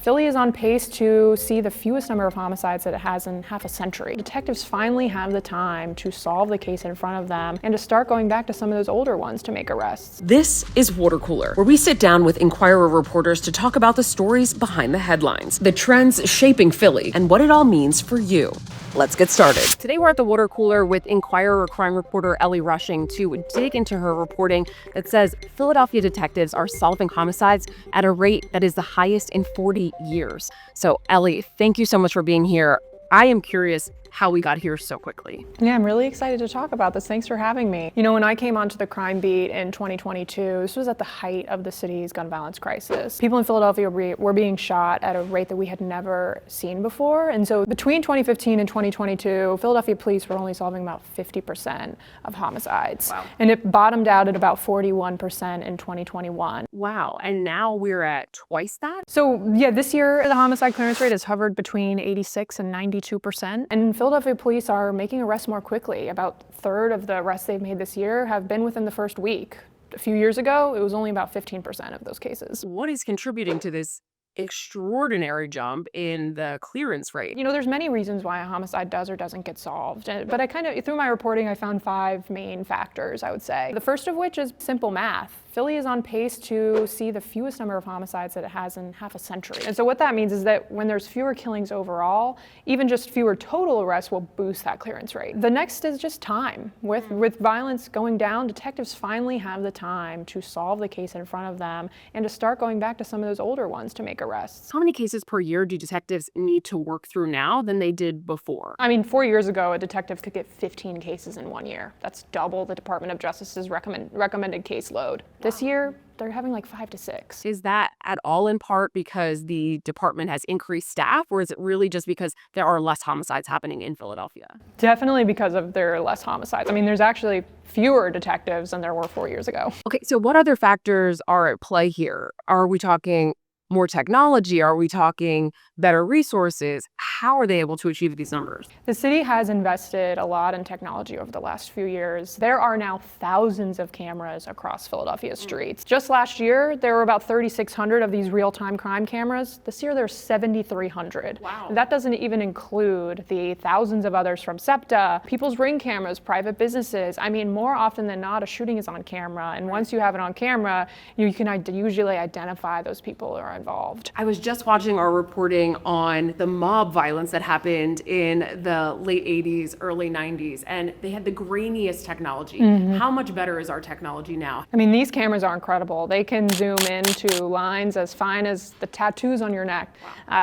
Philly is on pace to see the fewest number of homicides that it has in half a century. Detectives finally have the time to solve the case in front of them and to start going back to some of those older ones to make arrests. This is Water Cooler, where we sit down with Inquirer reporters to talk about the stories behind the headlines, the trends shaping Philly, and what it all means for you. Let's get started. Today we're at the Water Cooler with Inquirer crime reporter Ellie Rushing to dig into her reporting that says Philadelphia detectives are solving homicides at a rate that is the highest in 40 years. So Ellie, thank you so much for being here. I am curious how we got here so quickly. Yeah, I'm really excited to talk about this. Thanks for having me. You know, when I came onto the crime beat in 2022, this was at the height of the city's gun violence crisis. People in Philadelphia were being shot at a rate that we had never seen before. And so between 2015 and 2022, Philadelphia police were only solving about 50% of homicides. Wow. And it bottomed out at about 41% in 2021. Wow, and now we're at twice that? So yeah, this year the homicide clearance rate has hovered between 86 and 92%. And Philadelphia police are making arrests more quickly. About a third of the arrests they've made this year have been within the first week. A few years ago, it was only about 15% of those cases. What is contributing to this extraordinary jump in the clearance rate? You know, there's many reasons why a homicide does or doesn't get solved. But through my reporting, I found 5 main factors, I would say. The first of which is simple math. Philly is on pace to see the fewest number of homicides that it has in half a century. And so what that means is that when there's fewer killings overall, even just fewer total arrests will boost that clearance rate. The next is just time. With violence going down, detectives finally have the time to solve the case in front of them and to start going back to some of those older ones to make arrests. How many cases per year do detectives need to work through now than they did before? I mean, 4 years ago, a detective could get 15 cases in 1 year. That's double the Department of Justice's recommended caseload. This year, they're having like 5 to 6. Is that at all in part because the department has increased staff, or is it really just because there are less homicides happening in Philadelphia? Definitely because of there are less homicides. I mean, there's actually fewer detectives than there were 4 years ago. Okay, so what other factors are at play here? Are we talking more technology? Are we talking better resources? How are they able to achieve these numbers? The city has invested a lot in technology over the last few years. There are now thousands of cameras across Philadelphia streets. Just last year, there were about 3,600 of these real-time crime cameras. This year, there's 7,300. Wow. That doesn't even include the thousands of others from SEPTA, people's Ring cameras, private businesses. I mean, more often than not, a shooting is on camera. And once you have it on camera, you can usually identify those people who are involved. I was just watching our reporting on the mob violence that happened in the late 80s, early 90s, and they had the grainiest technology. How much better is our technology now? I mean, these cameras are incredible. They can zoom into lines as fine as the tattoos on your neck.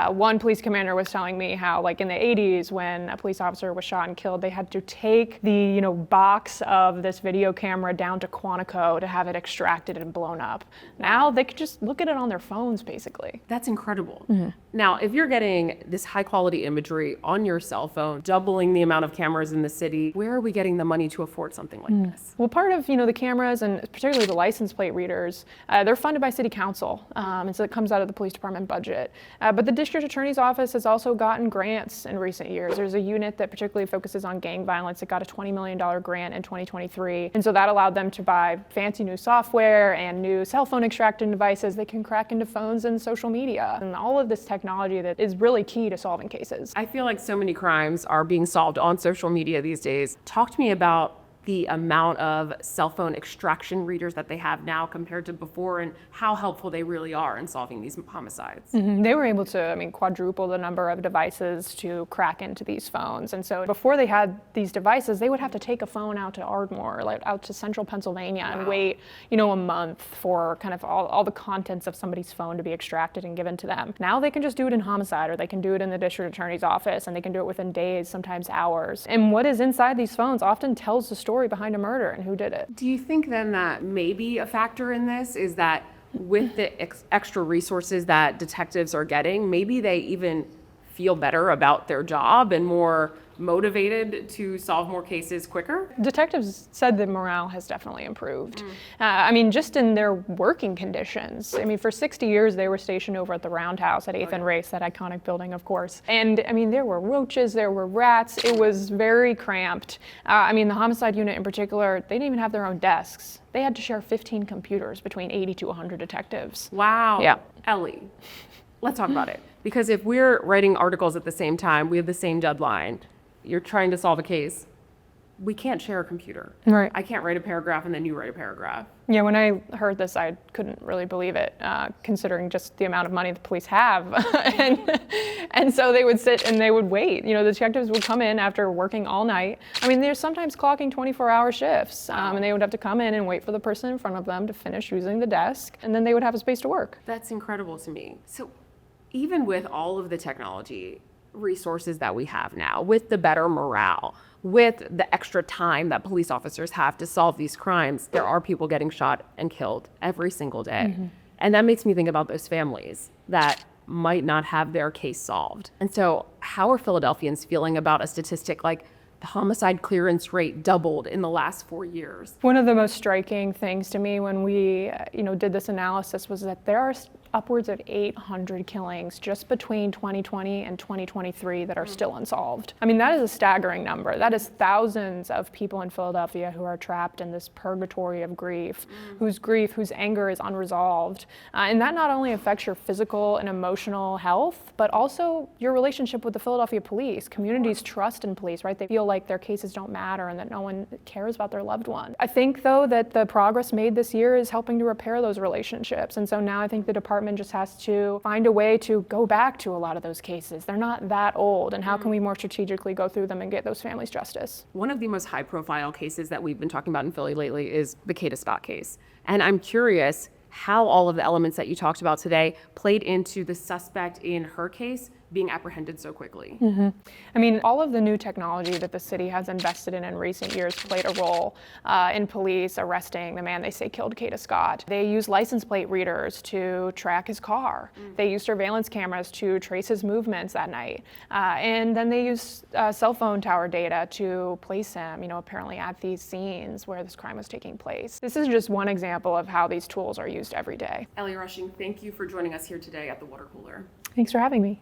One police commander was telling me how, like in the 80s, when a police officer was shot and killed, they had to take the box of this video camera down to Quantico to have it extracted and blown up. Now they could just look at it on their phones, basically. That's incredible. Now, if you're getting this high quality imagery on your cell phone, doubling the amount of cameras in the city, where are we getting the money to afford something like this? Well, part of the cameras and particularly the license plate readers, they're funded by city council, and so it comes out of the police department budget. But the district attorney's office has also gotten grants in recent years. There's a unit that particularly focuses on gang violence. It got a $20 million grant in 2023, and so that allowed them to buy fancy new software and new cell phone extracting devices that can crack into phones and social media, and all of this technology that is really key to solving cases. I feel like so many crimes are being solved on social media these days. Talk to me about the amount of cell phone extraction readers that they have now compared to before, and how helpful they really are in solving these homicides. They were able to, quadruple the number of devices to crack into these phones. And so before they had these devices, they would have to take a phone out to Ardmore, like out to central Pennsylvania, and wait, a month for kind of all the contents of somebody's phone to be extracted and given to them. Now they can just do it in homicide, or they can do it in the district attorney's office, and they can do it within days, sometimes hours. And what is inside these phones often tells the story behind a murder and who did it. Do you think then that maybe a factor in this is that with the extra resources that detectives are getting, maybe they even feel better about their job and more motivated to solve more cases quicker? Detectives said that morale has definitely improved. Just in their working conditions. For 60 years, they were stationed over at the Roundhouse at 8th and Race, that iconic building, of course. And there were roaches, there were rats. It was very cramped. The homicide unit in particular, they didn't even have their own desks. They had to share 15 computers between 80 to 100 detectives. Wow. Yeah. Ellie, Let's talk about it. Because if we're writing articles at the same time, we have the same deadline, you're trying to solve a case, we can't share a computer. Right. I can't write a paragraph and then you write a paragraph. Yeah, when I heard this, I couldn't really believe it, considering just the amount of money the police have. and so they would sit and they would wait. You know, the detectives would come in after working all night. I mean, they're sometimes clocking 24-hour shifts, and they would have to come in and wait for the person in front of them to finish using the desk, and then they would have a space to work. That's incredible to me. So even with all of the technology resources that we have now, with the better morale, with the extra time that police officers have to solve these crimes, there are people getting shot and killed every single day. And that makes me think about those families that might not have their case solved. And so how are Philadelphians feeling about a statistic like the homicide clearance rate doubled in the last 4 years? One of the most striking things to me when we, did this analysis was that there are upwards of 800 killings just between 2020 and 2023 that are still unsolved. I mean, that is a staggering number. That is thousands of people in Philadelphia who are trapped in this purgatory of grief, whose anger is unresolved. And that not only affects your physical and emotional health, but also your relationship with the Philadelphia police. Communities trust in police, right? They feel like their cases don't matter and that no one cares about their loved one. I think, though, that the progress made this year is helping to repair those relationships. And so now I think the department just has to find a way to go back to a lot of those cases. They're not that old, and how can we more strategically go through them and get those families justice? One of the most high-profile cases that we've been talking about in Philly lately is the Kata Scott case. And I'm curious how all of the elements that you talked about today played into the suspect in her case being apprehended so quickly. I mean, all of the new technology that the city has invested in recent years played a role in police arresting the man they say killed Kata Scott. They used license plate readers to track his car. They used surveillance cameras to trace his movements that night. And then they used cell phone tower data to place him, apparently at these scenes where this crime was taking place. This is just one example of how these tools are used every day. Ellie Rushing, thank you for joining us here today at the water cooler. Thanks for having me.